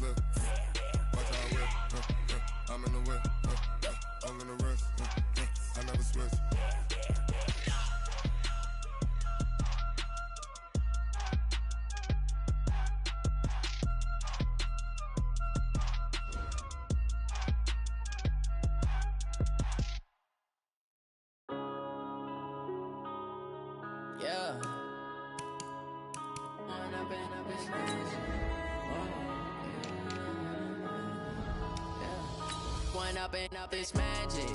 slip. Watch how I whip. I'm in the whip. I'm in the wrist. I never switch. Yeah. One up and up is magic.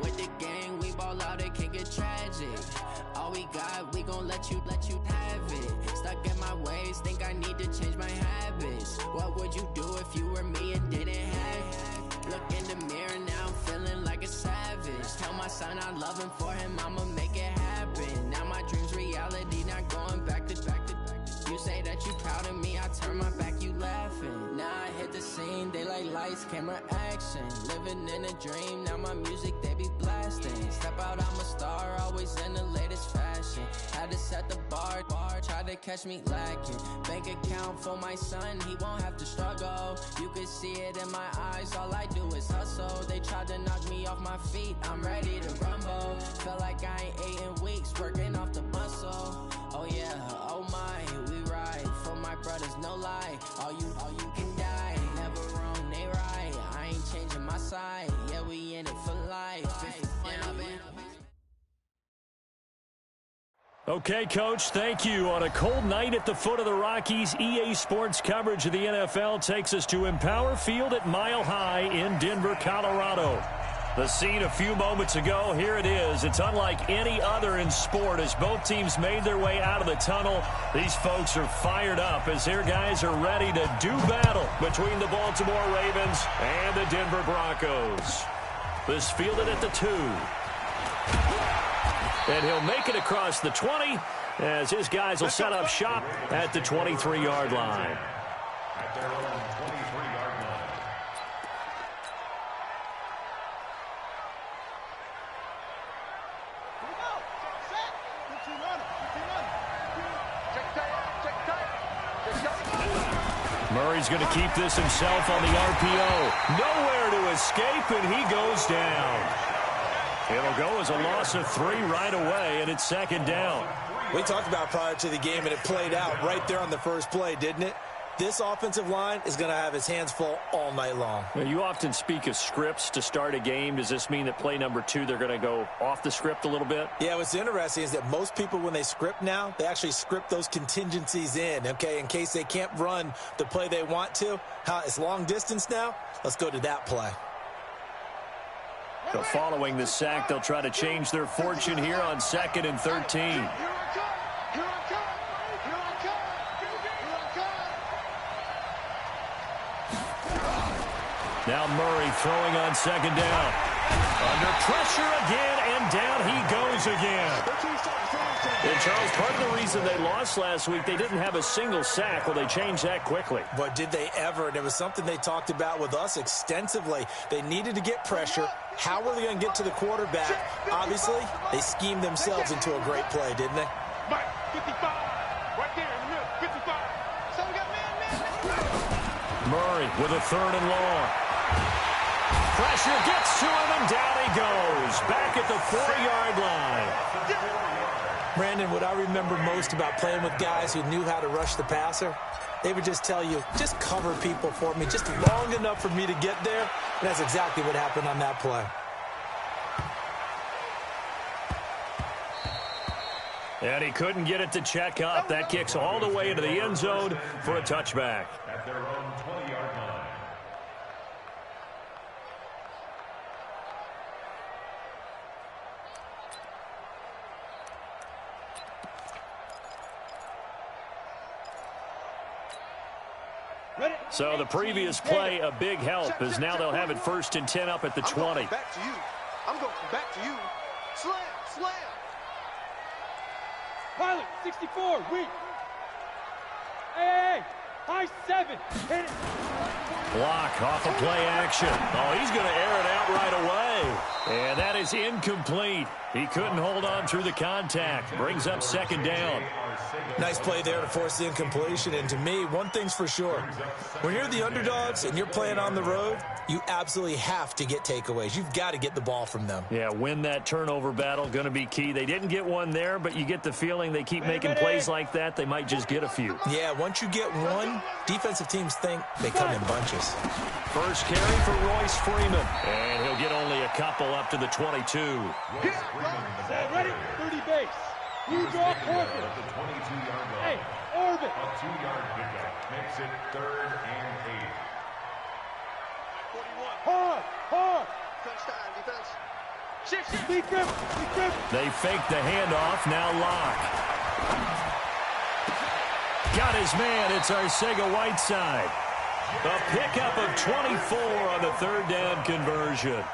With the gang, we ball out, it can get tragic. All we got, we gon' let you have it. Stuck in my ways, think I need to change my habits. What would you do if you were me and didn't have it? Look in the mirror, now I'm feeling like a savage. Tell my son I love him, for him I'ma make it happen. Now my dream's reality, not going back to. You say that you proud of me, I turn my back, you laughing. Now I hit the scene, they like lights, camera, action. Living in a dream, now my music, they be blasting. Step out, I'm a star, always in the latest fashion. Had to set the bar, try to catch me lacking. Bank account for my son, he won't have to struggle. You can see it in my eyes, all I do is hustle. They tried to knock me off my feet, I'm ready to rumble. Felt like I ain't ate in weeks, working off the muscle. Oh yeah, oh my, we ride for my brothers, no lie. All you can die, never wrong, they right. I ain't changing my side, yeah, we in it for life. Okay, Coach, thank you. On a cold night at the foot of the Rockies, EA Sports coverage of the NFL takes us to Empower Field at Mile High in Denver, Colorado. The scene a few moments ago, here it is. It's unlike any other in sport as both teams made their way out of the tunnel. These folks are fired up as their guys are ready to do battle between the Baltimore Ravens and the Denver Broncos. This fielded at the 2. And he'll make it across the 20 as his guys will set up shop at the 23-yard line. At their own 23-yard line. Murray's going to keep this himself on the RPO. Nowhere to escape, and he goes down. It'll go as a loss of 3 right away, and it's second down. We talked about prior to the game, and it played out right there on the first play, didn't it? This offensive line is going to have his hands full all night long. Now, you often speak of scripts to start a game. Does this mean that play number 2, they're going to go off the script a little bit? Yeah, what's interesting is that most people, when they script now, they actually script those contingencies in, okay, in case they can't run the play they want to. It's long distance now. Let's go to that play. So following the sack, they'll try to change their fortune here on 2nd and 13. Now Murray throwing on 2nd down. Under pressure again, and down he goes again. And Charles, part of the reason they lost last week, they didn't have a single sack. Well, they changed that quickly. But did they ever? And it was something they talked about with us extensively. They needed to get pressure. How were they going to get to the quarterback? Obviously, they schemed themselves into a great play, didn't they? Mike, 55, right there in the middle, 55. So we got man. Murray with a 3rd and long. Pressure gets to him, and down he goes. Back at the 4-yard line. Brandon, what I remember most about playing with guys who knew how to rush the passer, they would just tell you, just cover people for me, just long enough for me to get there. And that's exactly what happened on that play. And he couldn't get it to check up. That kicks all the way into the end zone for a touchback. At their own 20-yard line. So the previous play, a big help, as now they'll have it 1st and 10 up at the 20. Back to you. I'm going back to you. Slam, slam. Pilot, 64, weak. Hey, high 7. Hit it. Block off of play action. Oh, he's going to air it out right away. And that is incomplete. He couldn't hold on through the contact. Brings up 2nd down. Nice play there to force the incompletion. And to me, one thing's for sure. When you're the underdogs and you're playing on the road, you absolutely have to get takeaways. You've got to get the ball from them. Yeah, win that turnover battle, going to be key. They didn't get one there, but you get the feeling they keep making plays like that, they might just get a few. Yeah, once you get one, defensive teams think they come in bunches. First carry for Royce Freeman. And he'll get only a couple up to the 22. Set, ready? 30 base. You draw corner. Hey, orbit. A 2-yard pickup makes it 3rd and 8. Hard. Shift. Be grip. They fake the handoff. Now Locke. Got his man. It's Arcega-Whiteside. A pickup of 24 on the 3rd down conversion.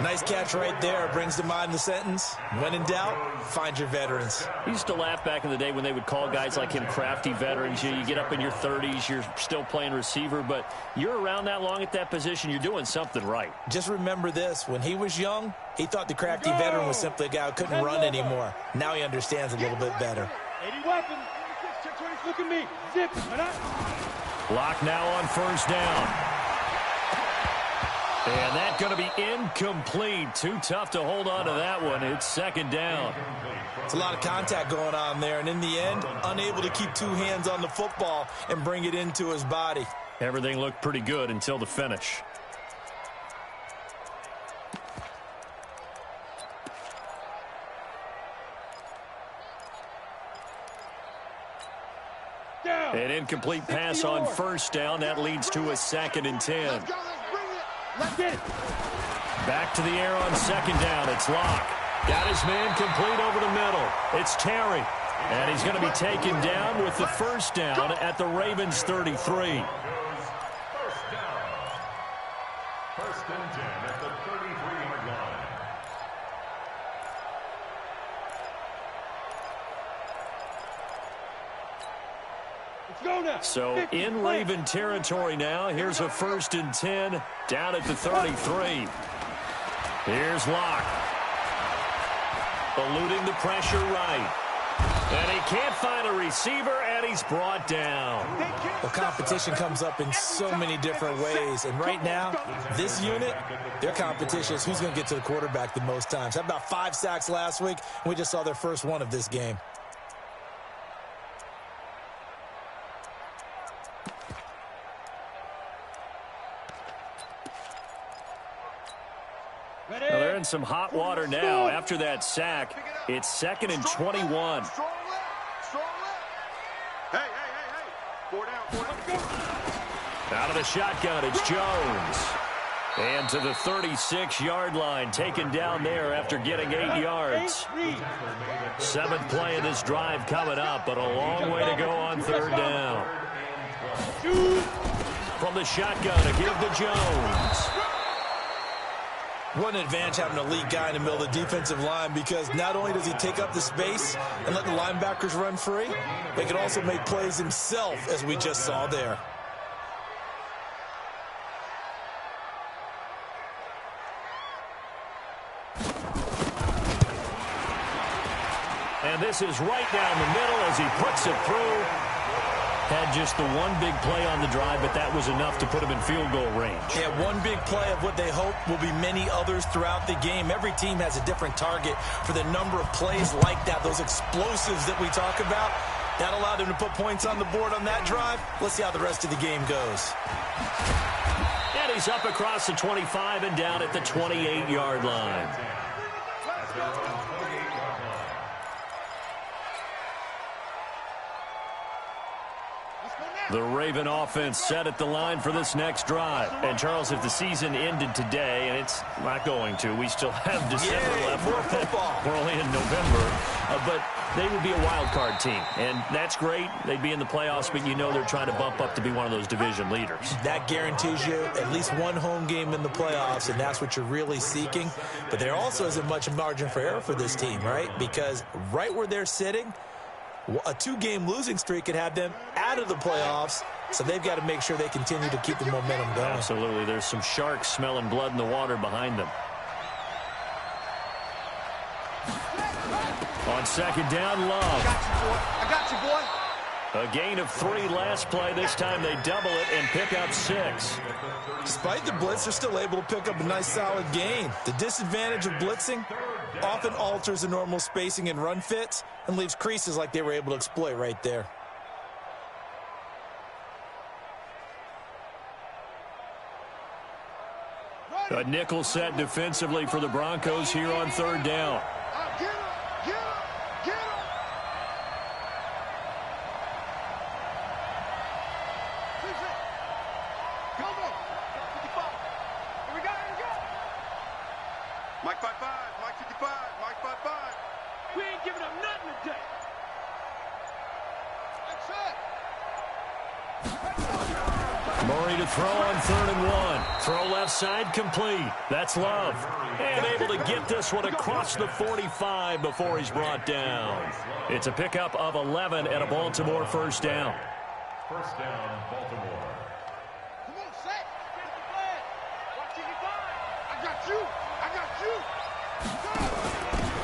Nice catch right there. Brings to mind the sentence, when in doubt, find your veterans. I used to laugh back in the day when they would call guys like him crafty veterans. You get up in your 30s, you're still playing receiver, but you're around that long at that position, you're doing something right. Just remember this. When he was young, he thought the crafty veteran was simply a guy who couldn't run anymore. Now he understands a little bit better. 80 weapons. Look at me. Zip. Locke now on 1st down. And that's going to be incomplete. Too tough to hold on to that one. It's 2nd down. It's a lot of contact going on there, and in the end, unable to keep 2 hands on the football and bring it into his body. Everything looked pretty good until the finish. An incomplete pass on 1st down. That leads to a 2nd and 10. Back to the air on 2nd down. It's Locke. Got his man complete over the middle. It's Terry. And he's going to be taken down with the 1st down at the Ravens 33. 1st down. 1st and 10 at the 33-yard line. So in Raven territory now. Here's a 1st and 10 down at the 33. Here's Locke. Eluding the pressure right. And he can't find a receiver, and he's brought down. Well, competition comes up in so many different ways. And right now, this unit, their competition is who's going to get to the quarterback the most times. Had about 5 sacks last week, and we just saw their first one of this game. Well, they're in some hot water now. After that sack, it's 2nd and 21. Hey. 4 down. Out of the shotgun, it's Jones. And to the 36-yard line, taken down there after getting 8 yards. 7th play of this drive coming up, but a long way to go on 3rd down. From the shotgun, a give to Jones. What an advantage having an elite guy in the middle of the defensive line, because not only does he take up the space and let the linebackers run free, but he can also make plays himself, as we just saw there. And this is right down the middle as he puts it through. Had just the one big play on the drive, but that was enough to put him in field goal range. Yeah, one big play of what they hope will be many others throughout the game. Every team has a different target for the number of plays like that, those explosives that we talk about. That allowed him to put points on the board on that drive. Let's see how the rest of the game goes. And he's up across the 25 and down at the 28-yard line. The Raven offense set at the line for this next drive. And, Charles, if the season ended today, and it's not going to, we still have December left. More football. We're only in November. But they would be a wild card team. And that's great. They'd be in the playoffs, but you know they're trying to bump up to be one of those division leaders. That guarantees you at least one home game in the playoffs, and that's what you're really seeking. But there also isn't much margin for error for this team, right? Because right where they're sitting, a 2-game losing streak could have them out of the playoffs, so they've got to make sure they continue to keep the momentum going. Absolutely. There's some sharks smelling blood in the water behind them. On second down, Love. I got you, boy. A gain of 3 last play. This time they double it and pick up 6. Despite the blitz, they're still able to pick up a nice solid gain. The disadvantage of blitzing often alters the normal spacing and run fits and leaves creases like they were able to exploit right there. A nickel set defensively for the Broncos here on third down. Get him, get him, get him. Go, go. 55. Here we go, here we go. Mike 55, Mike 55, Mike 55. We ain't giving up nothing today. That's it. Murray to throw on 3rd and 1. Throw left side complete. That's Love. And able to get this one across the 45 before he's brought down. It's a pickup of 11 and a Baltimore first down. First down, Baltimore. Come on, set. Get the flag. Watch 55. I got you. I got you.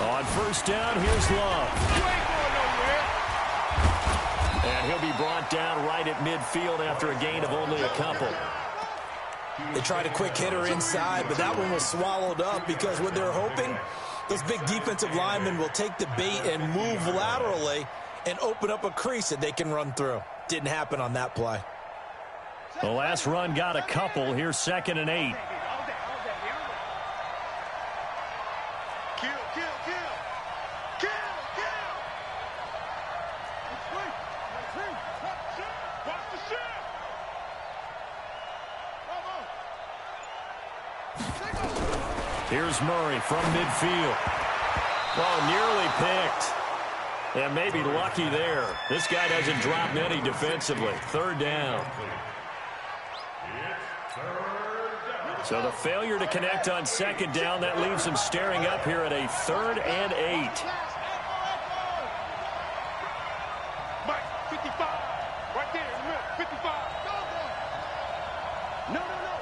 On first down, here's Love. You ain't going nowhere. And he'll be brought down right at midfield after a gain of only a couple. They tried a quick hitter inside, but that one was swallowed up because what they're hoping, those big defensive linemen will take the bait and move laterally and open up a crease that they can run through. Didn't happen on that play. The last run got a couple. Here's 2nd and 8. Kill, kill, kill. Kill, kill. Watch the shit. Here's Murray from midfield. Oh, nearly picked. And maybe lucky there. This guy doesn't drop many defensively. 3rd down. So the failure to connect on 2nd down, that leaves him staring up here at a 3rd and 8. Mike, 55. Right there in the middle. 55. No, no, no.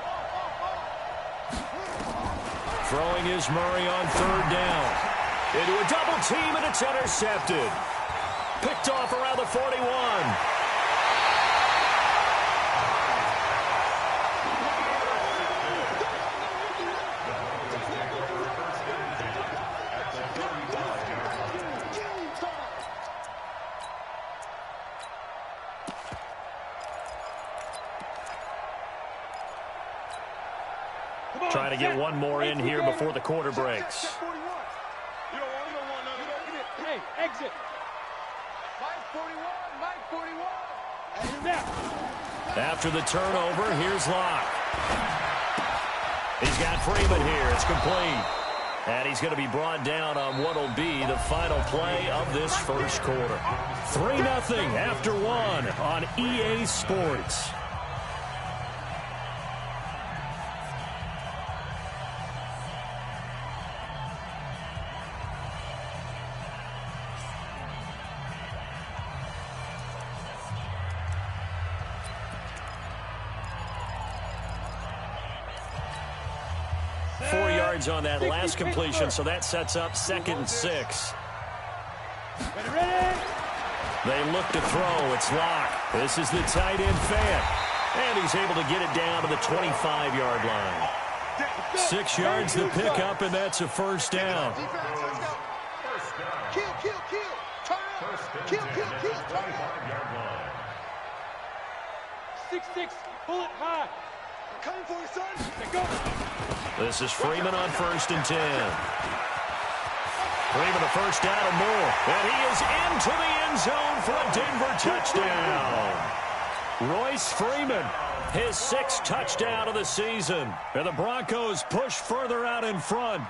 Throwing is Murray on 3rd down. Into a double team, and it's intercepted. Picked off around the 41. Trying to get one more in here before the quarter breaks. You don't want none of that. Hey, exit. Mike 41, Mike 41. And you're now. After the turnover, here's Locke. He's got Freeman here. It's complete. And he's going to be brought down on what will be the final play of this first quarter. 3-0 after 1 on EA Sports. On that last completion, so that sets up 2nd and 6. Ready? They look to throw. It's Locke. This is the tight end fan. And he's able to get it down to the 25-yard line. 6 yards the pickup, and that's a first down. Kill, kill, kill. Turn around. Kill, kill, kill. Turn around. 6'6", bullet high. I'm coming for you, son. Let go. This is Freeman on 1st and 10. Freeman a first down and more. And he is into the end zone for a Denver touchdown. Royce Freeman, his 6th touchdown of the season. And the Broncos push further out in front.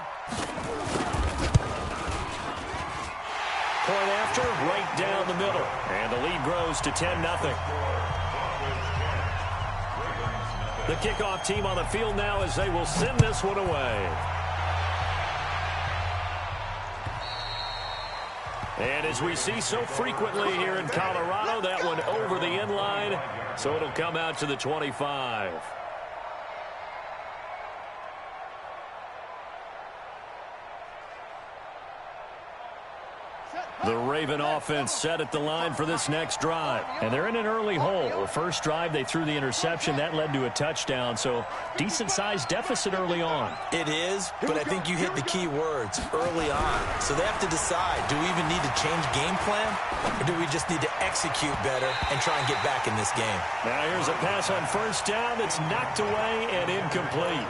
Point after, right down the middle. And the lead grows to 10-0. The kickoff team on the field now as they will send this one away. And as we see so frequently here in Colorado, that one over the end line, so it'll come out to the 25. The Raven offense set at the line for this next drive. And they're in an early hole. The first drive, they threw the interception. That led to a touchdown. So decent-sized deficit early on. It is, but I think you hit the key words, early on. So they have to decide, do we even need to change game plan? Or do we just need to execute better and try and get back in this game? Now here's a pass on first down that's knocked away and incomplete.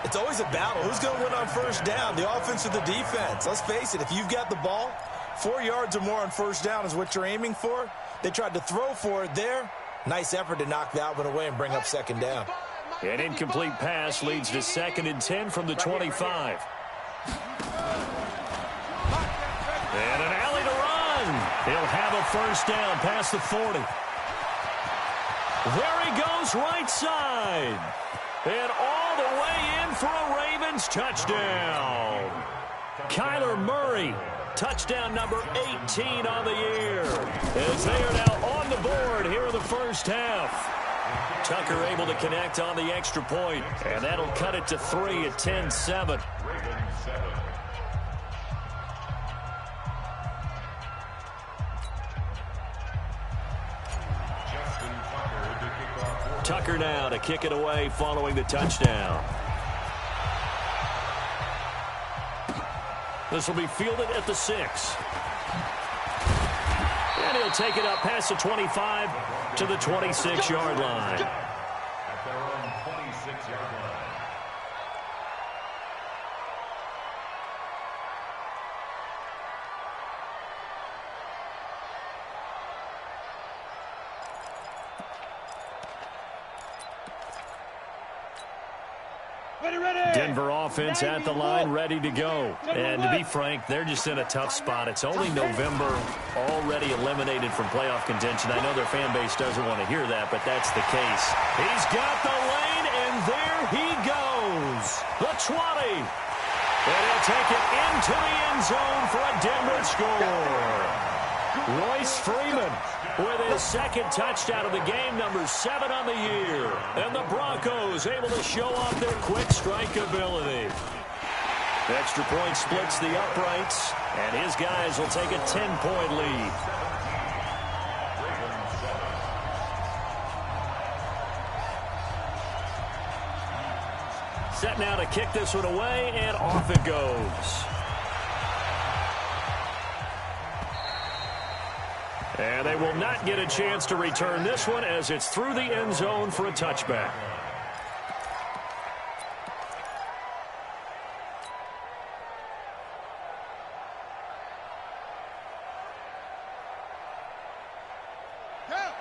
It's always a battle. Who's going to win on first down, the offense or the defense? Let's face it, if you've got the ball, 4 yards or more on first down is what you're aiming for. They tried to throw for it there. Nice effort to knock that one away and bring up second down. An incomplete pass leads to 2nd and 10 from the 25. And an alley to run. He'll have a first down past the 40. There he goes right side. And all the way in for a Ravens touchdown. Kyler Murray, touchdown number 18 on the year. As they are now on the board here in the first half. Tucker able to connect on the extra point, and that'll cut it to 3 at 10-7. Tucker now to kick it away following the touchdown. This will be fielded at the 6. And he'll take it up past the 25 to the 26-yard line. At their own 26-yard line. Denver offense at the line, ready to go. And to be frank, they're just in a tough spot. It's only November, already eliminated from playoff contention. I know their fan base doesn't want to hear that, but that's the case. He's got the lane, and there he goes. The 20. And he'll take it into the end zone for a Denver score. Royce Freeman with his 2nd touchdown of the game, number 7 on the year. And the Broncos able to show off their quick strike ability. Extra point splits the uprights, and his guys will take a 10-point lead. Set now to kick this one away, and off it goes. And they will not get a chance to return this one as it's through the end zone for a touchback.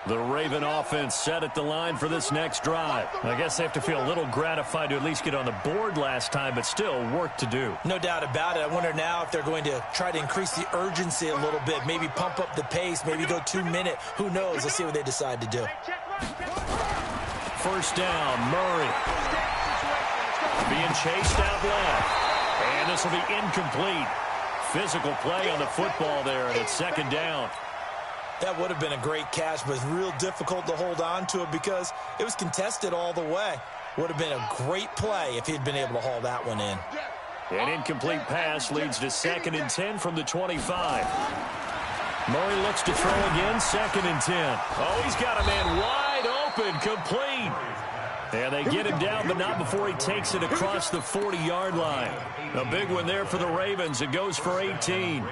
The Raven offense set at the line for this next drive. I guess they have to feel a little gratified to at least get on the board last time, but still work to do. No doubt about it. I wonder now if they're going to try to increase the urgency a little bit, maybe pump up the pace, maybe go 2-minute. Who knows? Let's see what they decide to do. First down, Murray. Being chased out left. And this will be incomplete. Physical play on the football there, and it's 2nd down. That would have been a great catch, but it's real difficult to hold on to it because it was contested all the way. Would have been a great play if he'd been able to haul that one in. An incomplete pass leads to 2nd and 10 from the 25. Murray looks to throw again, 2nd and 10. Oh, he's got a man wide open, complete. And they get him down, but not before he takes it across the 40-yard line. A big one there for the Ravens. It goes for 18.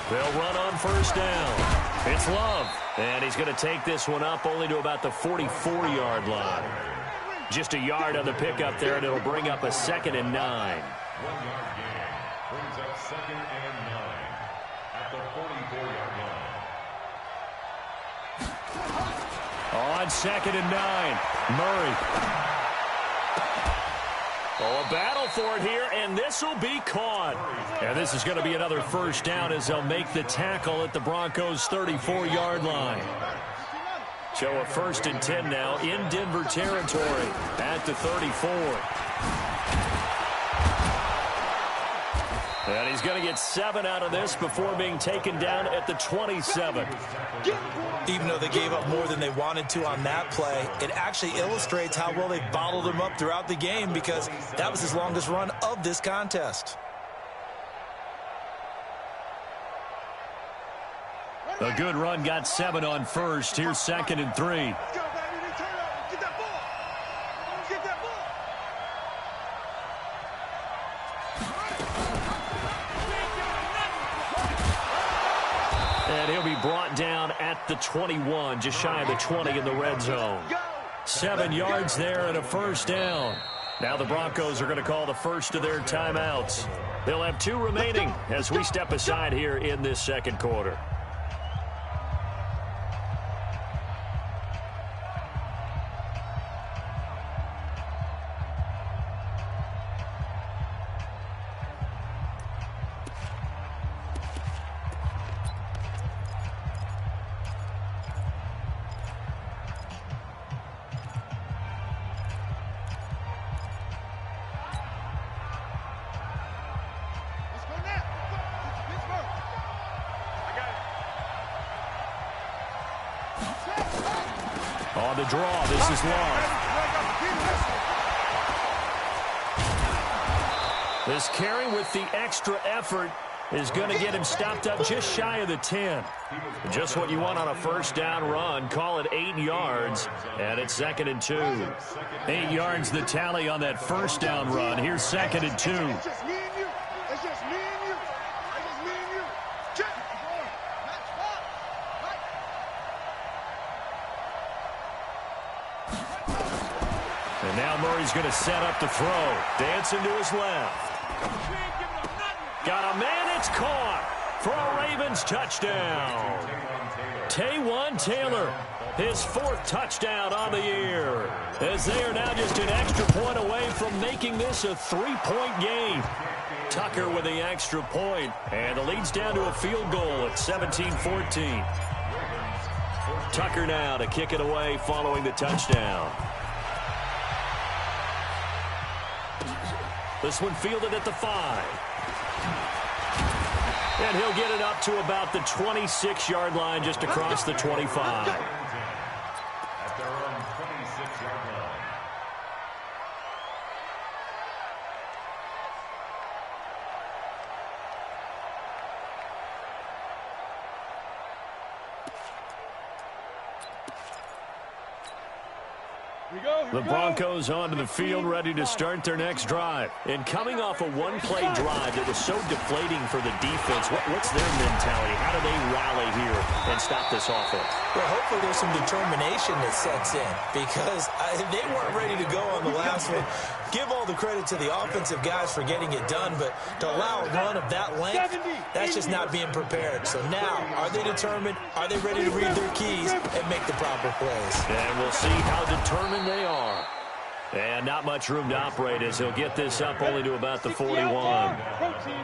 They'll run on first down. It's Love, and he's going to take this one up only to about the 44-yard line. Just a yard on the pickup there, and it'll bring up a 2nd and 9. 1-yard gain brings up 2nd and 9 at the 44-yard line. On 2nd and 9, Murray. Oh, a battle for it here, and this will be caught. And this is going to be another first down as they'll make the tackle at the Broncos' 34-yard line. So a 1st and 10 now in Denver territory at the 34. And he's going to get 7 out of this before being taken down at the 27. Even though they gave up more than they wanted to on that play, it actually illustrates how well they bottled him up throughout the game, because that was his longest run of this contest. A good run got 7 on first. Here's 2nd and 3. And he'll be brought down at the 21, just shy of the 20 in the red zone. 7 yards there and a first down. Now the Broncos are going to call the first of their timeouts. They'll have 2 remaining as we step aside here in this second quarter. On the draw, this is Love. This carry with the extra effort is going to get him stopped up just shy of the 10. Just what you want on a first down run. Call it 8 yards, and it's 2nd and 2. 8 yards the tally on that first down run. Here's 2nd and 2. It's just me and you. It's just me and you. It's just me and you. Check. And now Murray's going to set up to throw. Dancing to his left. Got a man, it's caught for a Ravens touchdown. Taywan Taylor, his 4th touchdown on the year, as they are now just an extra point away from making this a 3-point game. Tucker with the extra point, and the lead's down to a field goal at 17-14. Tucker now to kick it away following the touchdown. This one fielded at the 5. And he'll get it up to about the 26-yard line, just across the 25. At their own 26-yard line. The Broncos onto the field, ready to start their next drive. And coming off a one-play drive that was so deflating for the defense, what's their mentality? How do they rally here and stop this offense? Well, hopefully there's some determination that sets in, because they weren't ready to go on the last one. Give all the credit to the offensive guys for getting it done, but to allow a run of that length, that's just not being prepared. So now, are they determined? Are they ready to read their keys and make the proper plays? And we'll see how determined they are. And not much room to operate, as he'll get this up only to about the 41.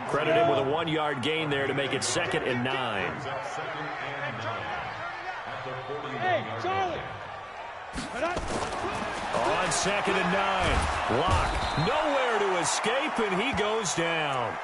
Credit him with a 1-yard gain there to make it 2nd and 9. Hey, Charlie! On 2nd and 9. Lock nowhere to escape, and he goes down.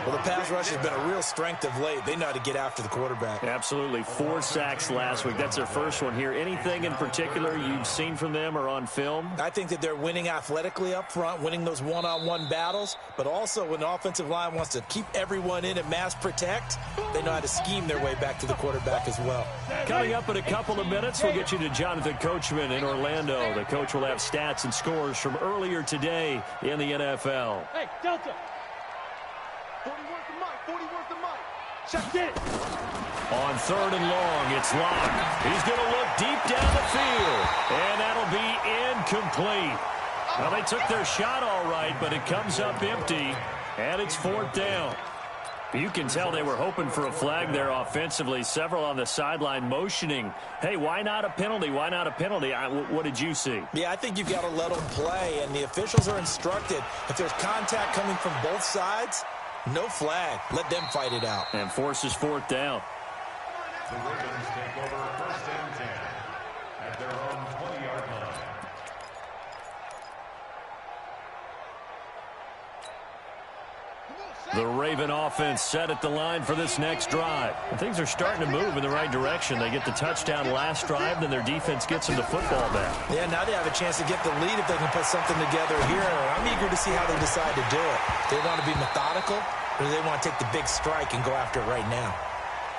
Well, the pass rush has been a real strength of late. They know how to get after the quarterback. Absolutely. 4 sacks last week. That's their first one here. Anything in particular you've seen from them or on film? I think that they're winning athletically up front, winning those one-on-one battles, but also when the offensive line wants to keep everyone in and mass protect, they know how to scheme their way back to the quarterback as well. Coming up in a couple of minutes, we'll get you to Jonathan Coachman in Orlando. The coach will have stats and scores from earlier today in the NFL. Hey, Delta! 40 worth the mic, 40 worth the mic. Check it. On 3rd and long, it's Locke. He's going to look deep down the field, and that'll be incomplete. Well, they took their shot all right, but it comes up empty, and it's 4th down. You can tell they were hoping for a flag there offensively. Several on the sideline motioning, hey, why not a penalty? Why not a penalty? What did you see? Yeah, I think you've got to let them play, and the officials are instructed. If there's contact coming from both sides, no flag. Let them fight it out. And forces 4th down. The Ravens take over 1st and 10 at their own 20-yard line. The The Raven offense set at the line for this next drive. And things are starting to move in the right direction. They get the touchdown last drive, then their defense gets them the football back. Yeah, now they have a chance to get the lead if they can put something together here. I'm eager to see how they decide to do it. Do they want to be methodical, or do they want to take the big strike and go after it right now?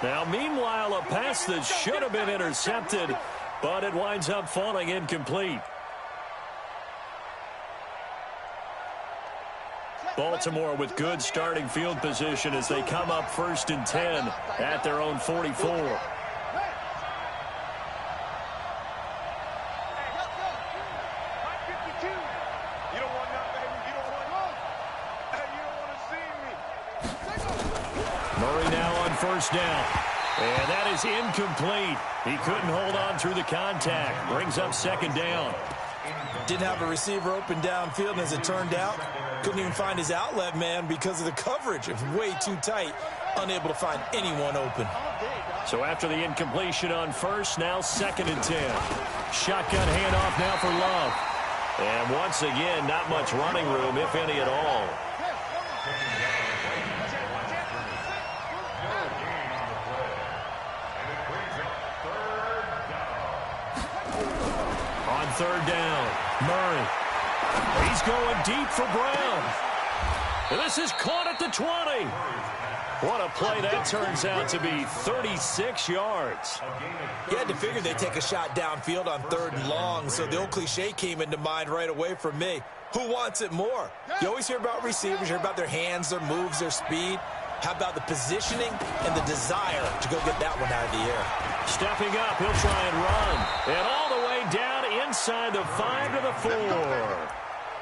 Now, meanwhile, a pass that should have been intercepted, but it winds up falling incomplete. Baltimore with good starting field position as they come up 1st and 10 at their own 44. You don't want that, baby. You don't want to see me. Murray now on 1st down. And that is incomplete. He couldn't hold on through the contact. Brings up 2nd down. Didn't have a receiver open downfield, and as it turned out, couldn't even find his outlet man because of the coverage. It was way too tight, unable to find anyone open. So after the incompletion on 1st, now 2nd and 10. Shotgun handoff now for Love. And once again, not much running room, if any at all. On 3rd down, Murray. He's going deep for Brown. And this is caught at the 20. What a play that turns out to be, 36 yards. You had to figure they'd take a shot downfield on 3rd and long, so the old cliche came into mind right away for me. Who wants it more? You always hear about receivers, you hear about their hands, their moves, their speed. How about the positioning and the desire to go get that one out of the air? Stepping up, he'll try and run. And all the way down inside the 5 to the 4.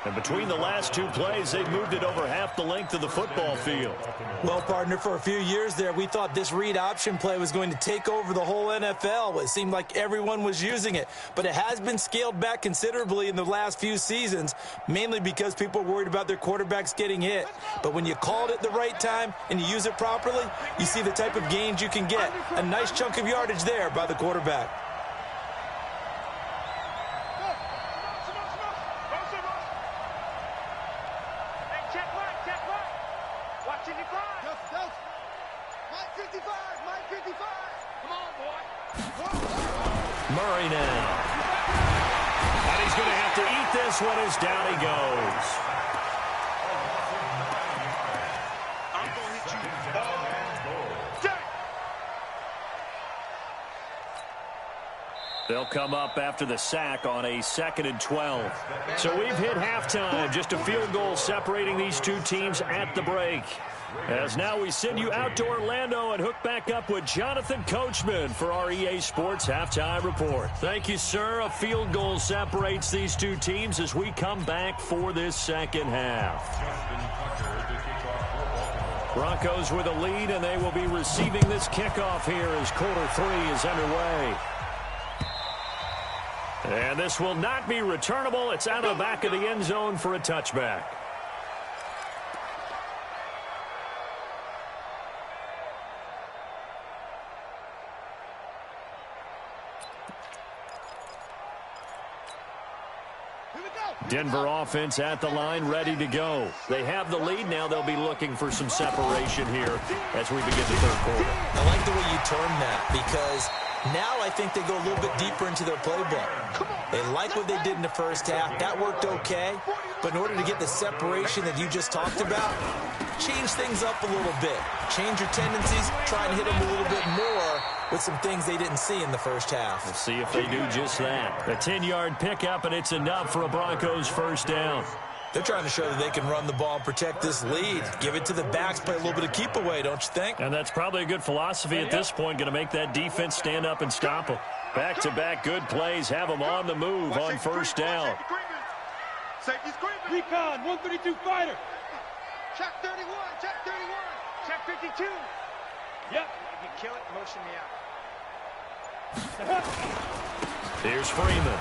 And between the last 2 plays, they've moved it over half the length of the football field. Well, partner, for a few years there, we thought this read option play was going to take over the whole NFL. It seemed like everyone was using it. But it has been scaled back considerably in the last few seasons, mainly because people are worried about their quarterbacks getting hit. But when you call it at the right time and you use it properly, you see the type of gains you can get. A nice chunk of yardage there by the quarterback. Murray now. And he's going to have to eat this one as down he goes. I'm going to hit you. They'll come up after the sack on a 2nd and 12. So we've hit halftime. Just a field goal separating these 2 teams at the break. As now we send you out to Orlando and hook back up with Jonathan Coachman for our EA Sports Halftime Report. Thank you, sir. A field goal separates these 2 teams as we come back for this 2nd half. Broncos with a lead, and they will be receiving this kickoff here as quarter 3 is underway. And this will not be returnable. It's out of the back of the end zone for a touchback. Denver offense at the line, ready to go. They have the lead. Now they'll be looking for some separation here as we begin the 3rd quarter. I like the way you term that, because now I think they go a little bit deeper into their playbook. They like what they did in the 1st half. That worked okay. But in order to get the separation that you just talked about, change things up a little bit. Change your tendencies. Try and hit them a little bit more with some things they didn't see in the 1st half. We'll see if they do just that. A 10-yard pickup, and it's enough for a Broncos 1st down. They're trying to show that they can run the ball and protect this lead. Give it to the backs, play a little bit of keep away, don't you think? And that's probably a good philosophy at this point, going to make that defense stand up and stop them. Back-to-back good plays, have them on the move on 1st down. Safety's creeping. Recon, 132 fighter. Check 31, check 31. Check 52. Yep. You can kill it, motion me out. Here's Freeman.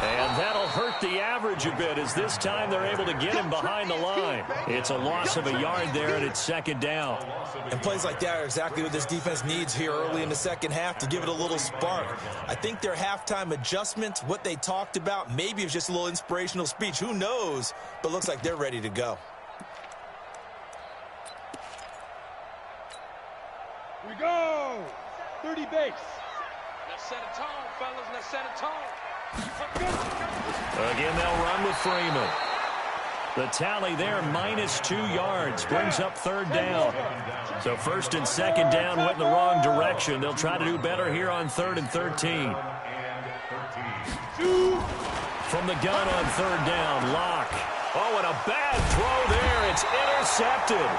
And that'll hurt the average a bit as this time they're able to get him behind the line. It's a loss of a yard there, and it's 2nd down. And plays like that are exactly what this defense needs here early in the 2nd half to give it a little spark. I think their halftime adjustment, what they talked about, maybe it was just a little inspirational speech. Who knows? But looks like they're ready to go. go. 30 base. Let's set a tone, fellas. Let's set a tone. Again, they'll run with Freeman. The tally there, -2 yards, brings up third down. So first and second down went in the wrong direction. They'll try to do better here on 3rd and 13. From the gun on third down, Locke. Oh, and a bad throw there. It's intercepted.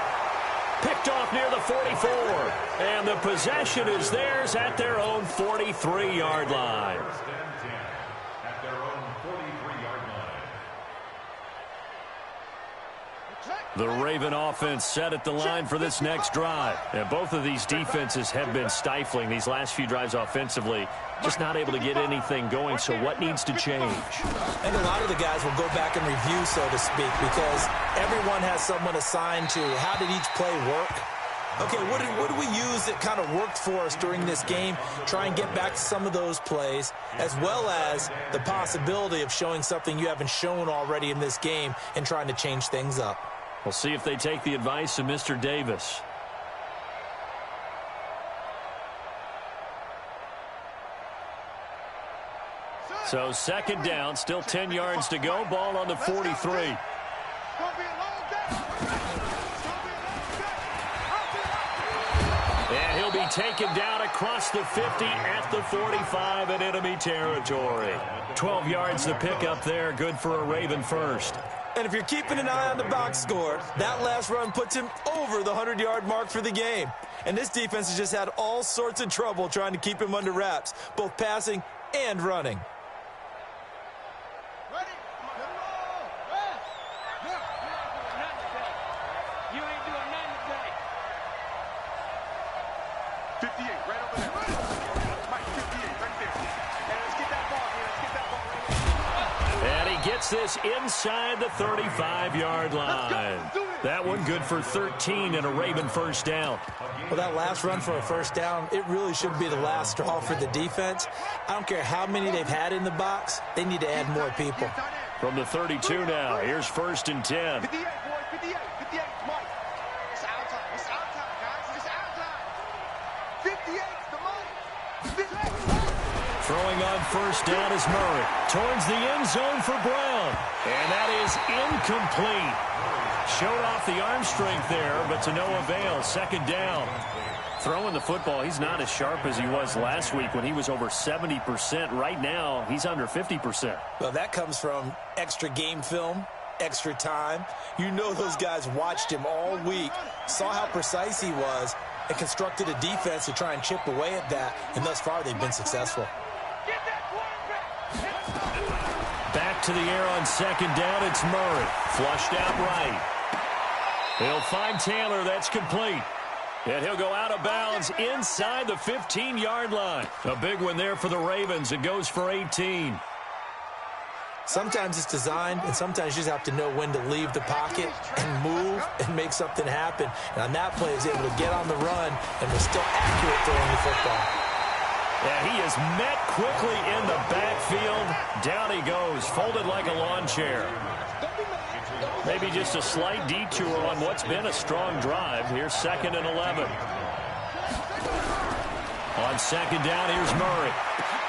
Picked off near the 44. And the possession is theirs at their own 43-yard line. The Raven offense set at the line for this next drive. And both of these defenses have been stifling these last few drives offensively. Just not able to get anything going, so what needs to change? And a lot of the guys will go back and review, so to speak, because everyone has someone assigned to how did each play work. Okay, what did we use that kind of worked for us during this game? Try and get back to some of those plays, as well as the possibility of showing something you haven't shown already in this game and trying to change things up. We'll see if they take the advice of Mr. Davis. So second down, still 10 yards to go. Ball on the 43. And he'll be taken down across the 50 at the 45 in enemy territory. 12 yards to pick up there. Good for a Raven first. And if you're keeping an eye on the box score, that last run puts him over the 100-yard mark for the game. And this defense has just had all sorts of trouble trying to keep him under wraps, both passing and running. You ain't doing nothing today. 58, right over there. Mike, 58, right there. And let's get that ball here. Let's get that ball right here. And he gets this inside the 35-yard line. That one good for 13 and a Raven first down. Well, that last run for a first down, it really should be the last straw for the defense. I don't care how many they've had in the box. They need to add more people. From the 32 now, here's first and 10. 58, boys, 58, 58, Mike. It's our time. It's our time, guys. It's our time. 58's the money. Throwing on first down is Murray. Towards the end zone for Brown. And that is incomplete. Showed off the arm strength there, but to no avail. Second down. Throwing the football, he's not as sharp as he was last week when he was over 70%. Right now, he's under 50%. Well, that comes from extra game film, extra time. You know those guys watched him all week, saw how precise he was, and constructed a defense to try and chip away at that, and thus far they've been successful. Back to the air on second down, it's Murray. Flushed out right. He'll find Taylor, that's complete. And he'll go out of bounds inside the 15-yard line. A big one there for the Ravens. It goes for 18. Sometimes it's designed, and sometimes you just have to know when to leave the pocket and move and make something happen. And on that play, he was able to get on the run and was still accurate throwing the football. Yeah, he is met quickly in the backfield. Down he goes, folded like a lawn chair. Maybe just a slight detour on what's been a strong drive. Here's second and 11. On second down, here's Murray.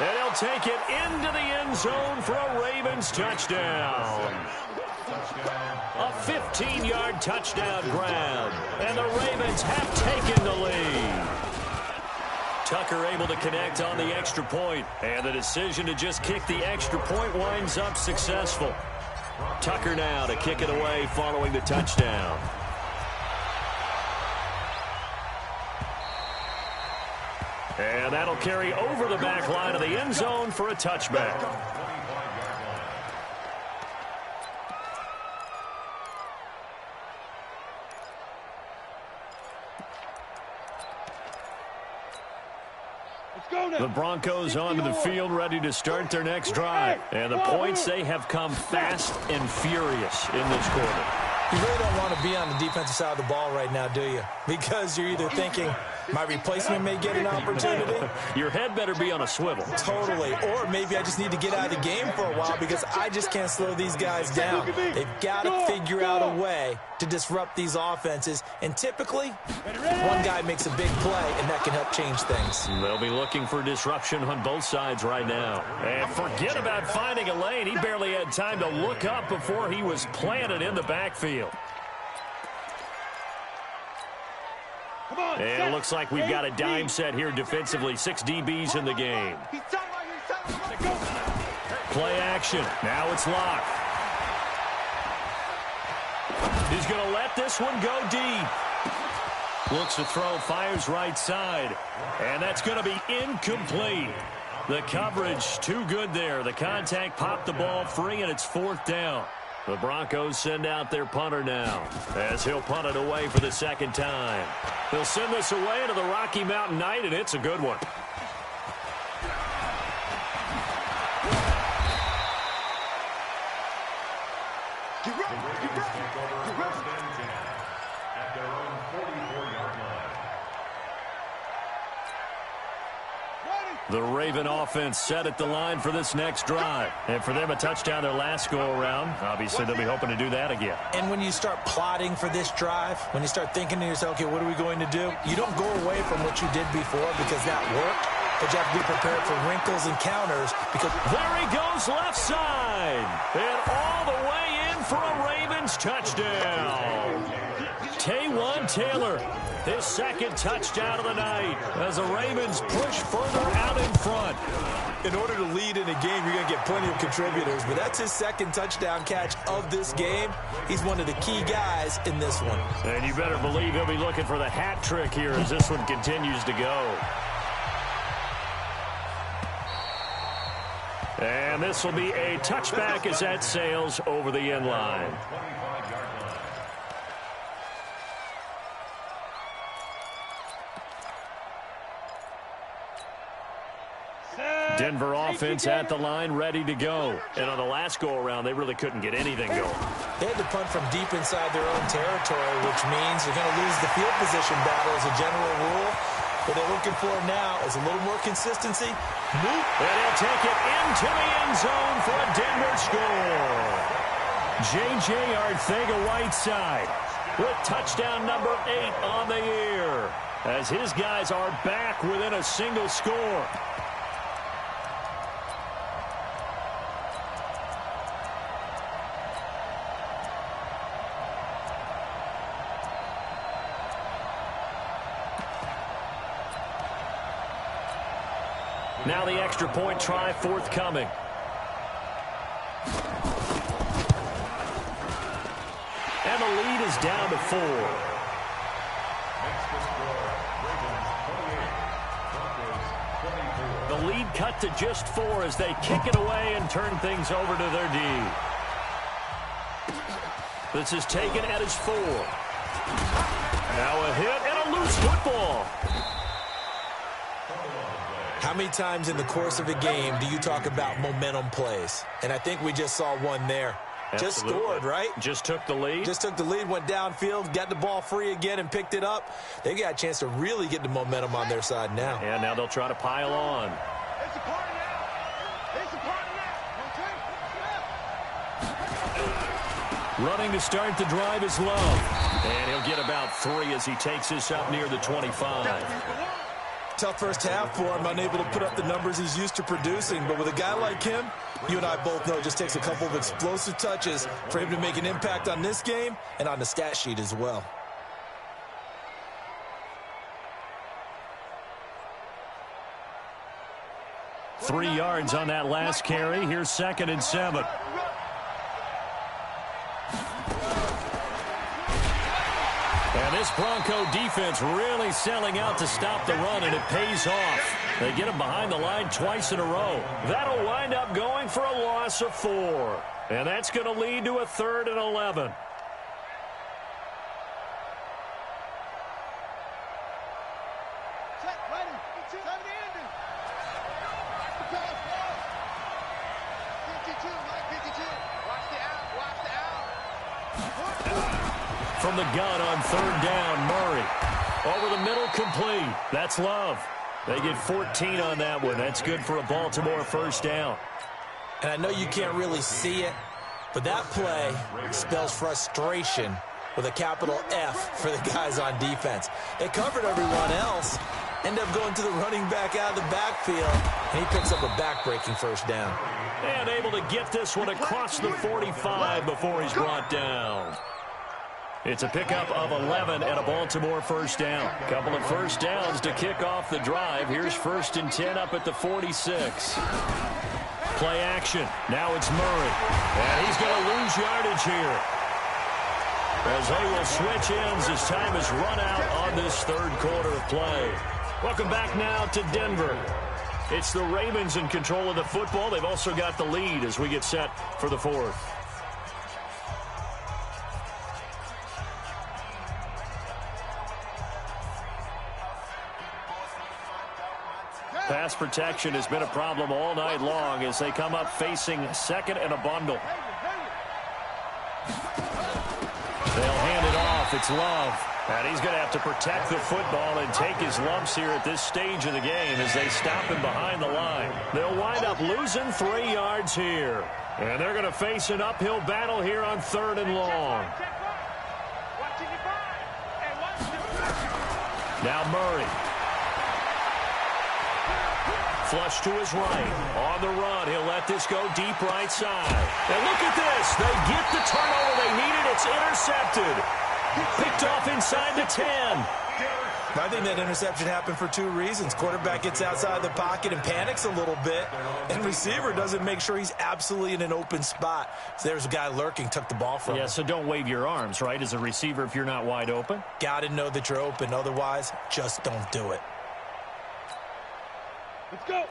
And he'll take it into the end zone for a Ravens touchdown. A 15-yard touchdown grab. And the Ravens have taken the lead. Tucker able to connect on the extra point. And the decision to just kick the extra point winds up successful. Tucker now to kick it away following the touchdown. And that'll carry over the back line of the end zone for a touchback. The Broncos onto the field, ready to start their next drive. And the points, they have come fast and furious in this quarter. You really don't want to be on the defensive side of the ball right now, do you? Because you're either thinking, My replacement may get an opportunity. Your head better be on a swivel. Totally. Or maybe I just need to get out of the game for a while because I just can't slow these guys down. They've got to figure out a way to disrupt these offenses. And typically, one guy makes a big play, and that can help change things. They'll be looking for disruption on both sides right now. And forget about finding a lane. He barely had time to look up before he was planted in the backfield. And it looks like we've got a dime set here defensively. 6 DBs in the game. Play action. Now it's locked. He's going to let this one go deep. Looks to throw, fires right side. And that's going to be incomplete. The coverage too good there. The contact popped the ball free, and it's 4th down. The Broncos send out their punter now as he'll punt it away for the second time. They'll send this away into the Rocky Mountain Night, and it's a good one. At their own 44-yard line. The Raven offense set at the line for this next drive. And for them, a touchdown their last go-around. Obviously, they'll be hoping to do that again. And when you start plotting for this drive, when you start thinking to yourself, okay, what are we going to do? You don't go away from what you did before because that worked. But you have to be prepared for wrinkles and counters because there he goes left side. And all the way in for a Ravens touchdown. Taywan Taylor, his second touchdown of the night as the Ravens push further out in front. in order to lead in a game, you're going to get plenty of contributors. But that's his second touchdown catch of this game. He's one of the key guys in this one. And you better believe he'll be looking for the hat trick here as this one continues to go. And this will be a touchback as that sails over the end line. Denver offense at the line, ready to go. And on the last go-around, they really couldn't get anything going. They had to punt from deep inside their own territory, which means they're going to lose the field position battle as a general rule. What they're looking for now is a little more consistency. And he'll take it into the end zone for a Denver score. J.J. Arcega-Whiteside with touchdown number 8 on the year as his guys are back within a single score. Now the extra point try forthcoming. And the lead is down to 4. The lead cut to just 4 as they kick it away and turn things over to their D. This is taken at his 4. Now a hit and a loose football. How many times in the course of a game do you talk about momentum plays? And I think we just saw one there. Absolutely. Just scored, right? Just took the lead. Just took the lead, went downfield, got the ball free again, and picked it up. They got a chance to really get the momentum on their side now. And now they'll try to pile on. It's a party now. It's a party now. Running to start the drive is Love. And he'll get about 3 as he takes this up near the 25. Tough first half for him, unable to put up the numbers he's used to producing. But with a guy like him, you and I both know it just takes a couple of explosive touches for him to make an impact on this game and on the stat sheet as well. Three yards on that last carry. Here's 2nd and 7. And this Bronco defense really selling out to stop the run, and it pays off. They get him behind the line twice in a row. That'll wind up going for a loss of 4. And that's going to lead to a 3rd and 11. Set, ready. 7 to Andrew. The pass, ball. 52, Mike, 52. Watch the out, watch the out. From the gun on 3rd down, Murray. Over the middle, complete. That's Love. They get 14 on that one. That's good for a Baltimore first down. And I know you can't really see it, but that play spells frustration with a capital F for the guys on defense. They covered everyone else, end up going to the running back out of the backfield, and he picks up a back-breaking first down. And able to get this one across the 45 before he's brought down. It's a pickup of 11 and a Baltimore first down. Couple of first downs to kick off the drive. Here's 1st and 10 up at the 46. Play action. Now it's Murray. And he's going to lose yardage here, as they will switch ends as time has run out on this third quarter of play. Welcome back now to Denver. It's the Ravens in control of the football. They've also got the lead as we get set for the fourth. Pass protection has been a problem all night long as they come up facing second and a bundle. They'll hand it off. It's Love. And he's going to have to protect the football and take his lumps here at this stage of the game as they stop him behind the line. They'll wind up losing 3 yards here. And they're going to face an uphill battle here on 3rd and long. Now Murray. Flush to his right. On the run, he'll let this go deep right side. And look at this. They get the turnover they needed. It's intercepted. Picked off inside the 10. I think that interception happened for 2 reasons. Quarterback gets outside the pocket and panics a little bit, and receiver doesn't make sure he's absolutely in an open spot. So there's a guy lurking, took the ball from him. Yeah, so don't wave your arms, right, as a receiver if you're not wide open. Got to know that you're open. Otherwise, just don't do it.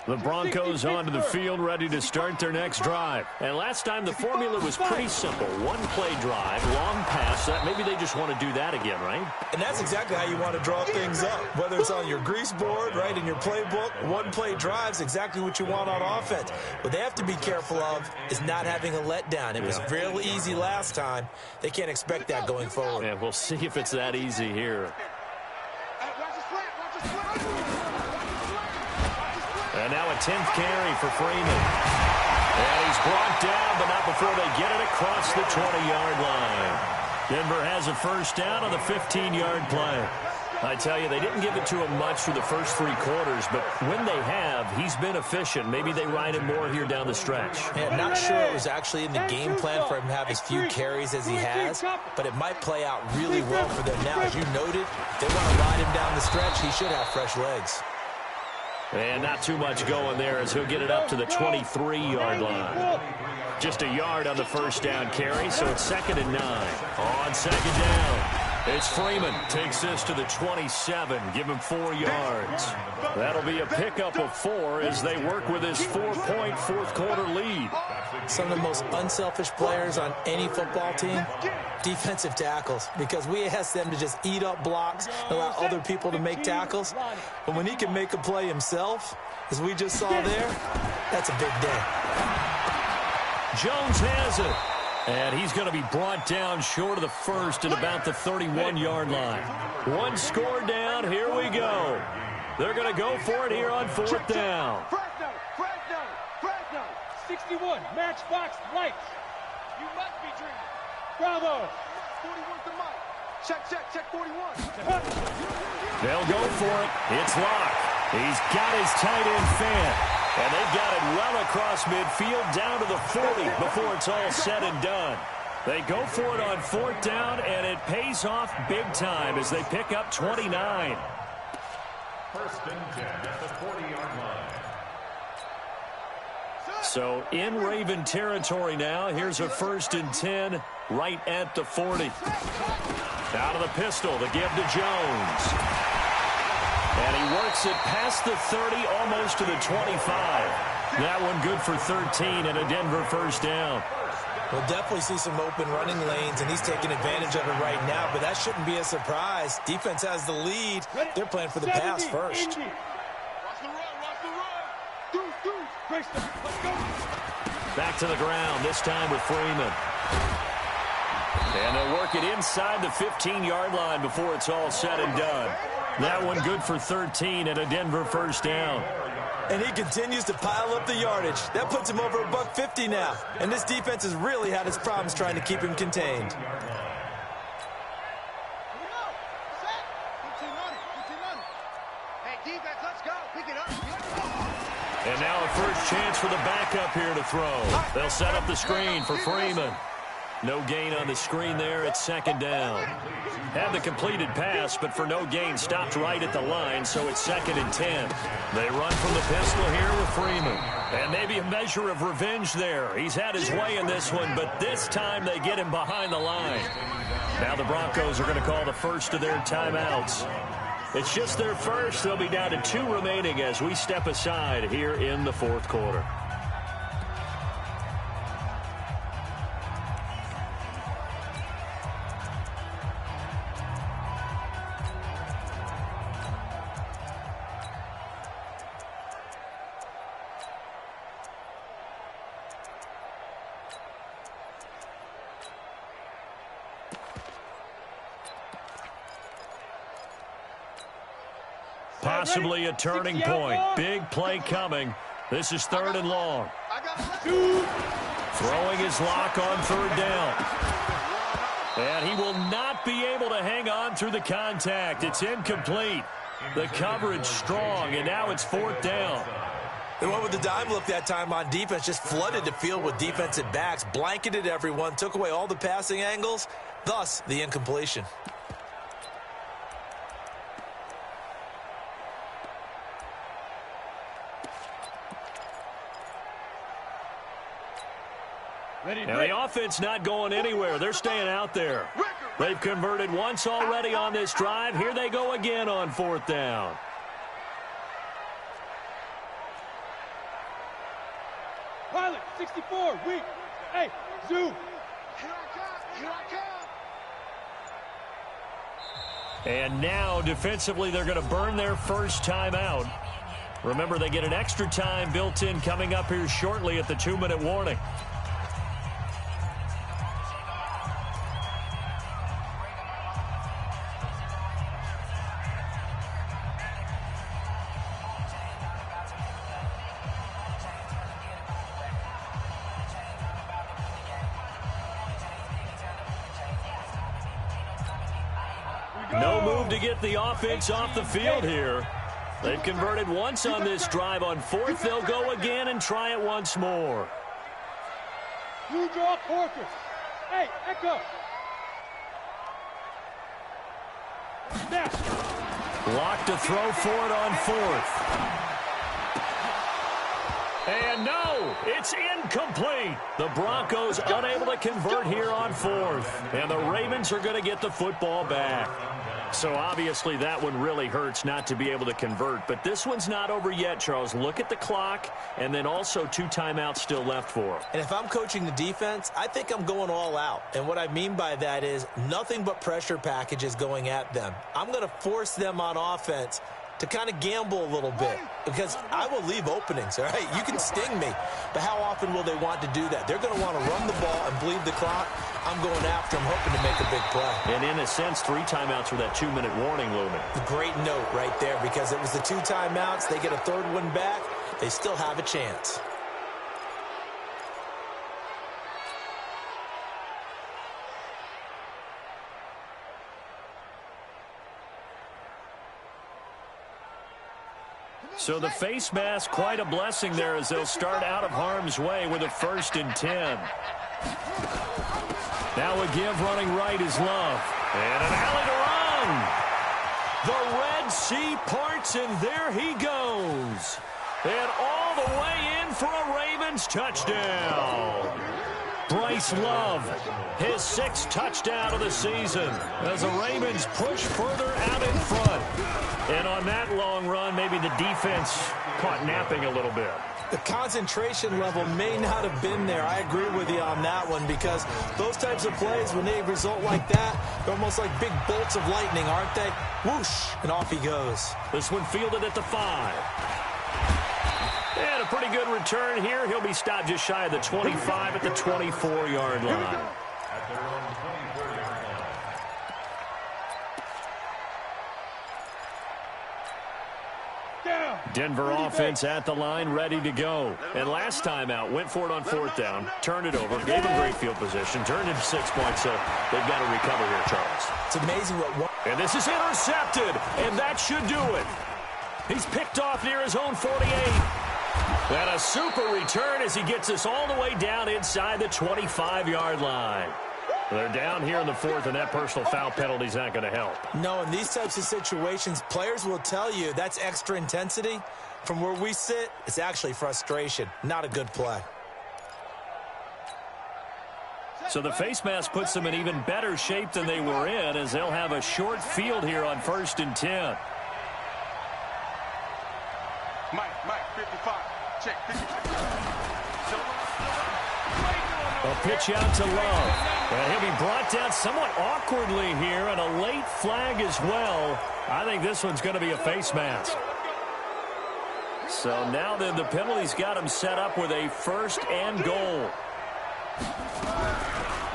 The Broncos onto the field, ready to start their next drive. And last time the formula was pretty simple. 1-play drive, long pass. Maybe they just want to do that again, right? And that's exactly how you want to draw things up. Whether it's on your grease board, right, in your playbook, 1-play drive's exactly what you want on offense. What they have to be careful of is not having a letdown. It was real easy last time. They can't expect that going forward. Yeah, we'll see if it's that easy here. And now a 10th carry for Freeman. And he's brought down, but not before they get it across the 20-yard line. Denver has a first down on the 15-yard play. I tell you, they didn't give it to him much for the first 3 quarters, but when they have, he's been efficient. Maybe they ride him more here down the stretch. Yeah, not sure it was actually in the game plan for him to have as few carries as he has, but it might play out really well for them now. As you noted, if they want to ride him down the stretch, he should have fresh legs. And not too much going there as he'll get it up to the 23-yard line. Just a yard on the first down carry, so it's 2nd and 9. On 2nd down, it's Freeman. Takes this to the 27. Give him 4 yards. That'll be a pickup of 4 as they work with his 4-point fourth-quarter lead. Some of the most unselfish players on any football team, defensive tackles, because we ask them to just eat up blocks and allow other people to make tackles. But when he can make a play himself, as we just saw there, that's a big day. Jones has it. And he's going to be brought down short of the first at about the 31-yard line. 1 score down. Here we go. They're going to go for it here on 4th down. Fresno, 61, Matchbox Lights. You must be dreaming. Bravo. 41's the mic. Check 41. They'll go for it. It's Locke. He's got his tight end fan. And they've got it well across midfield down to the 40 before it's all said and done. They go for it on 4th down, and it pays off big time as they pick up 29. 1st and 10 at the 40-yard line. So in Raven territory now. Here's a 1st and 10 right at the 40. Out of the pistol, the give to Jones. And he works it past the 30, almost to the 25. That one good for 13 and a Denver first down. We'll definitely see some open running lanes, and he's taking advantage of it right now, but that shouldn't be a surprise. Defense has the lead. They're playing for the pass first. Back to the ground, this time with Freeman. And they'll work it inside the 15-yard line before it's all said and done. That one good for 13 and a Denver first down. And he continues to pile up the yardage. That puts him over $150 now. And this defense has really had its problems trying to keep him contained. And now a first chance for the backup here to throw. They'll set up the screen for Freeman. No gain on the screen there. It's second down. Had the completed pass, but for no gain, stopped right at the line, so it's 2nd and 10. They run from the pistol here with Freeman. And maybe a measure of revenge there. He's had his way in this one, but this time they get him behind the line. Now the Broncos are going to call the first of their timeouts. It's just their first. They'll be down to 2 remaining as we step aside here in the fourth quarter. Possibly a turning point. Big play coming. This is 3rd and long. Throwing his lock on 3rd down. And he will not be able to hang on through the contact. It's incomplete. The coverage strong, and now it's 4th down. They went with the dime look that time on defense, just flooded the field with defensive backs, blanketed everyone, took away all the passing angles, thus the incompletion. Now the offense not going anywhere. They're staying out there. They've converted once already on this drive. Here they go again on 4th down. Pilot, 64, weak. Hey, zoom. Here I come. And now defensively they're going to burn their first timeout. Remember, they get an extra time built in coming up here shortly at the 2-minute warning. No move to get the offense off the field here. They've converted once on this drive. On 4th, they'll go again and try it once more. You draw Porter. Hey, Echo. Snap. Lock to throw for it on 4th. And no, it's incomplete. The Broncos unable to convert here on 4th. And the Ravens are going to get the football back. So obviously that one really hurts not to be able to convert. But this one's not over yet, Charles. Look at the clock, and then also 2 timeouts still left for them. And if I'm coaching the defense, I think I'm going all out. And what I mean by that is nothing but pressure packages going at them. I'm going to force them on offense to kind of gamble a little bit because I will leave openings, all right? You can sting me, but how often will they want to do that? They're going to want to run the ball and bleed the clock. I'm going after them, hoping to make a big play. And in a sense, 3 timeouts for that 2-minute warning looming. Great note right there because it was the 2 timeouts. They get a 3rd one back. They still have a chance. So the face mask, quite a blessing there as they'll start out of harm's way with a 1st and 10. Now a give running right is Love. And an alley to run. The Red Sea parts, and there he goes. And all the way in for a Ravens touchdown. Bryce Love, his 6th touchdown of the season as the Ravens push further out in front. And on that long run, maybe the defense caught napping a little bit. The concentration level may not have been there. I agree with you on that one because those types of plays, when they result like that, they're almost like big bolts of lightning, aren't they? Whoosh, and off he goes. This one fielded at the 5. And a pretty good return here. He'll be stopped just shy of the 25 at the 24-yard line. Denver offense at the line, ready to go. And last time out, went for it on fourth down, turned it over, gave them great field position, turned into 6 points, so they've got to recover here, Charles. It's amazing what one... And this is intercepted, and that should do it. He's picked off near his own 48. And a super return as he gets us all the way down inside the 25-yard line. They're down here in the fourth, and that personal foul penalty is not going to help. No, in these types of situations, players will tell you that's extra intensity. From where we sit, it's actually frustration. Not a good play. So the face mask puts them in even better shape than they were in, as they'll have a short field here on 1st and 10. Mike, 55. Check, 55. A pitch out to Love. And he'll be brought down somewhat awkwardly here, and a late flag as well. I think this one's going to be a face mask. So now then the penalty's got him set up with a 1st and goal.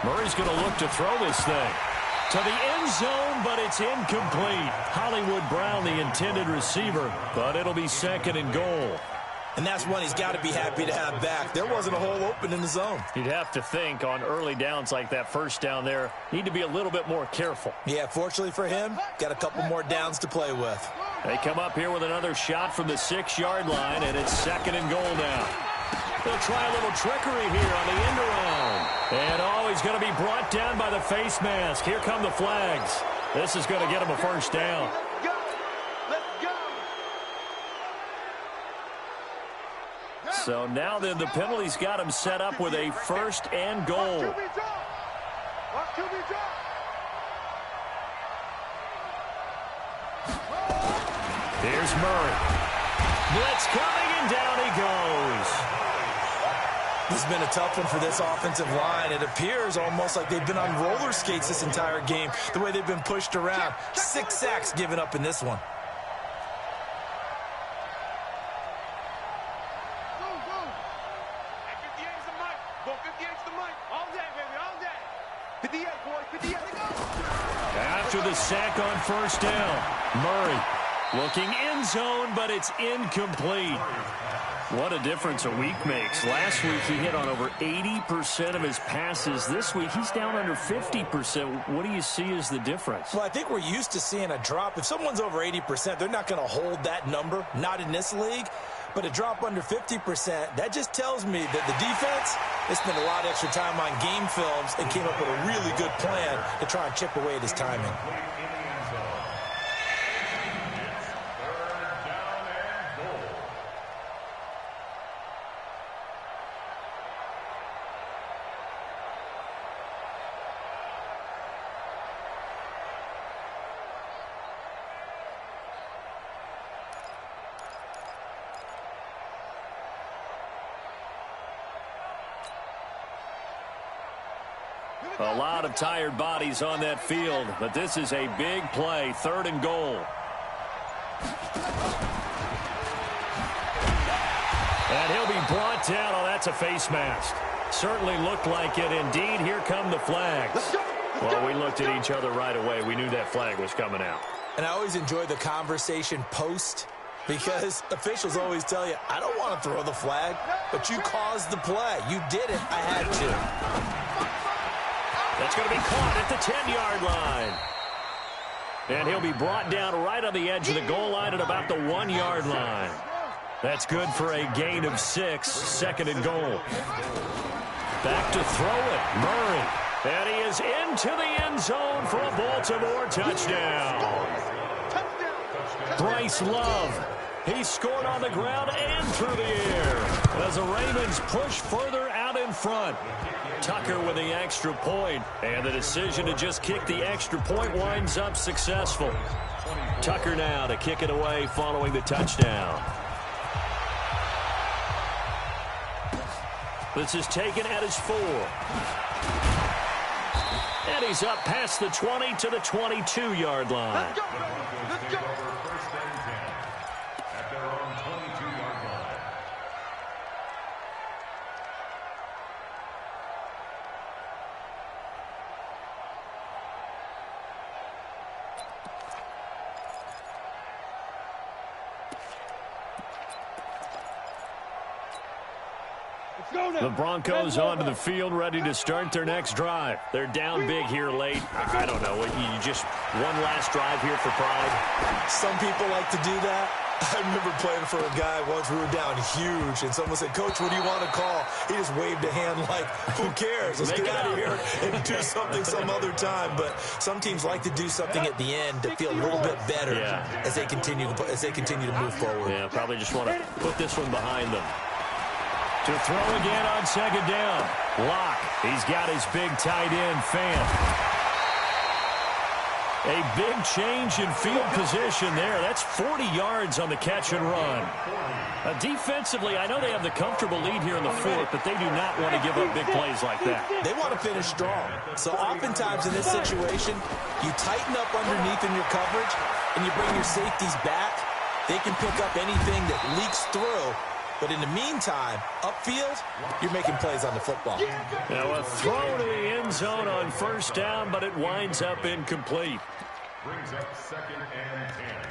Murray's going to look to throw this thing to the end zone, but it's incomplete. Hollywood Brown, the intended receiver, but it'll be 2nd and goal. And that's one he's got to be happy to have back. There wasn't a hole open in the zone. You'd have to think on early downs like that first down there, need to be a little bit more careful. Yeah, fortunately for him, got a couple more downs to play with. They come up here with another shot from the 6-yard line, and it's 2nd and goal now. They'll try a little trickery here on the end around. And he's going to be brought down by the face mask. Here come the flags. This is going to get him a 1st down. So now then the penalty's got him set up with a 1st and goal. Here's Murray. Blitz coming, and down he goes. This has been a tough one for this offensive line. It appears almost like they've been on roller skates this entire game, the way they've been pushed around. 6 sacks given up in this one. After the sack on 1st down, Murray looking end zone, but it's incomplete. What a difference a week makes. Last week he hit on over 80% of his passes. This week he's down under 50%. What do you see as the difference? Well, I think we're used to seeing a drop. If someone's over 80%, they're not going to hold that number, not in this league. But a drop under 50%, that just tells me that the defense, they spent a lot of extra time on game films and came up with a really good plan to try and chip away at his timing. A lot of tired bodies on that field, but this is a big play, 3rd and goal. And he'll be brought down. Oh, that's a face mask. Certainly looked like it. Indeed, here come the flags. Well, we looked at each other right away. We knew that flag was coming out. And I always enjoy the conversation post, because officials always tell you, I don't want to throw the flag, but you caused the play. You did it. I had to. That's going to be caught at the 10-yard line. And he'll be brought down right on the edge of the goal line at about the 1-yard line. That's good for a gain of 6, 2nd and goal. Back to throw it, Murray. And he is into the end zone for a Baltimore touchdown. Bryce Love. He scored on the ground and through the air as the Ravens push further out in front. Tucker with the extra point, and the decision to just kick the extra point winds up successful. Tucker now to kick it away following the touchdown. This is taken at his 4. And he's up past the 20 to the 22-yard line. Let's go. Let's go. At their own 22-yard line. The Broncos onto the field, ready to start their next drive. They're down big here late. I don't know. You just one last drive here for pride. Some people like to do that. I remember playing for a guy once. We were down huge, and someone said, "Coach, what do you want to call?" He just waved a hand like, "Who cares? Let's get out of here and do something some other time." But some teams like to do something at the end to feel a little bit better as they continue to move forward. Yeah, probably just want to put this one behind them. To throw again on second down. Locke. He's got his big tight end, Fant. A big change in field position there. That's 40 yards on the catch and run. Defensively, I know they have the comfortable lead here in the fourth, but they do not want to give up big plays like that. They want to finish strong. So oftentimes in this situation, you tighten up underneath in your coverage, and you bring your safeties back. They can pick up anything that leaks through. But in the meantime, upfield, you're making plays on the football. Now a throw to the end zone on first down, but it winds up incomplete. Brings up 2nd and 10.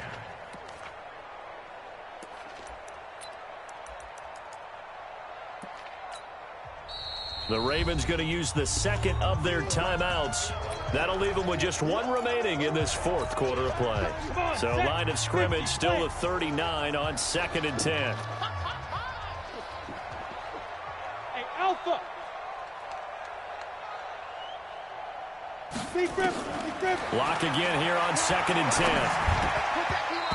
The Ravens going to use the second of their timeouts. That'll leave them with just one remaining in this fourth quarter of play. So line of scrimmage still at 39 on 2nd and 10. Alpha. Block again here on 2nd and 10.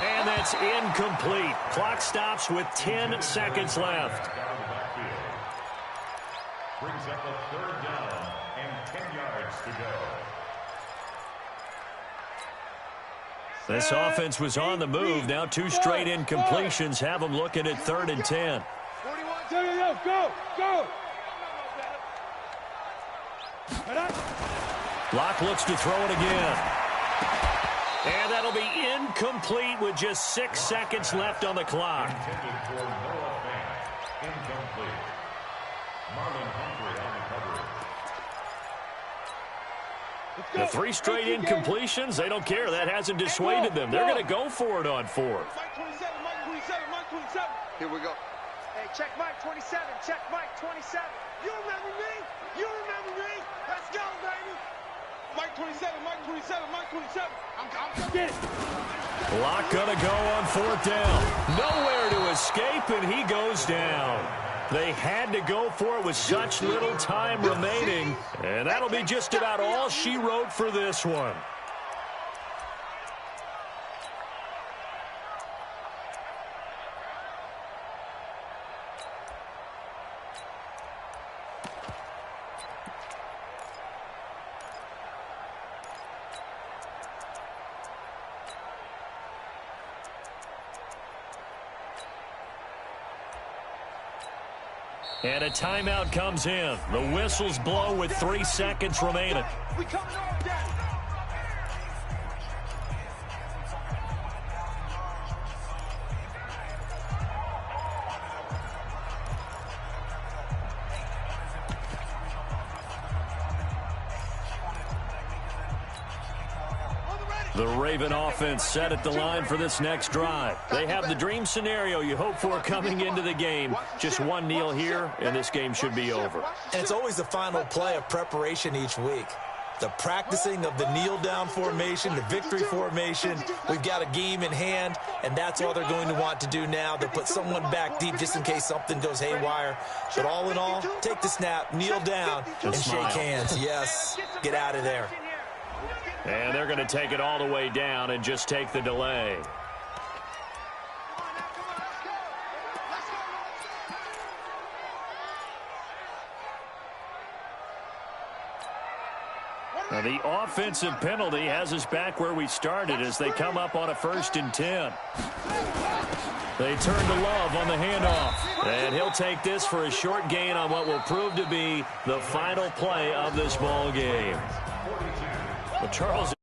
And that's incomplete. Clock stops with 10 seconds left. Brings up a 3rd down and 10 yards to go. This offense was on the move. Now 2 straight incompletions have them looking at 3rd and 10. 41, go, go. Locke looks to throw it again. And that'll be incomplete with just 6 seconds left on the clock. Intended for Noah Fant. Incomplete. Marlon Humphrey on the coverage. The 3 straight incompletions, they don't care. That hasn't dissuaded them. They're going to go for it on 4th. Mike 27, Mike 27. Here we go. Hey, check Mike 27, check Mike 27. You remember me? You remember me? Let's go, baby. Mike 27, Mike 27, Mike 27. I'm get it. Locke gonna go on 4th down. Nowhere to escape, and he goes down. They had to go for it with such little time remaining, and that'll be just about all she wrote for this one. And a timeout comes in. The whistles blow with 3 seconds remaining. We coming on down. The Raven offense set at the line for this next drive. They have the dream scenario you hope for coming into the game. Just one kneel here, and this game should be over. And it's always the final play of preparation each week. The practicing of the kneel-down formation, the victory formation. We've got a game in hand, and that's all they're going to want to do now. They'll put someone back deep just in case something goes haywire. But all in all, take the snap, kneel down, and shake hands. Yes, get out of there. And they're going to take it all the way down and just take the delay. Now the offensive penalty has us back where we started as they come up on a 1st and 10. They turn to Love on the handoff. And he'll take this for a short gain on what will prove to be the final play of this ball game. Well, Charles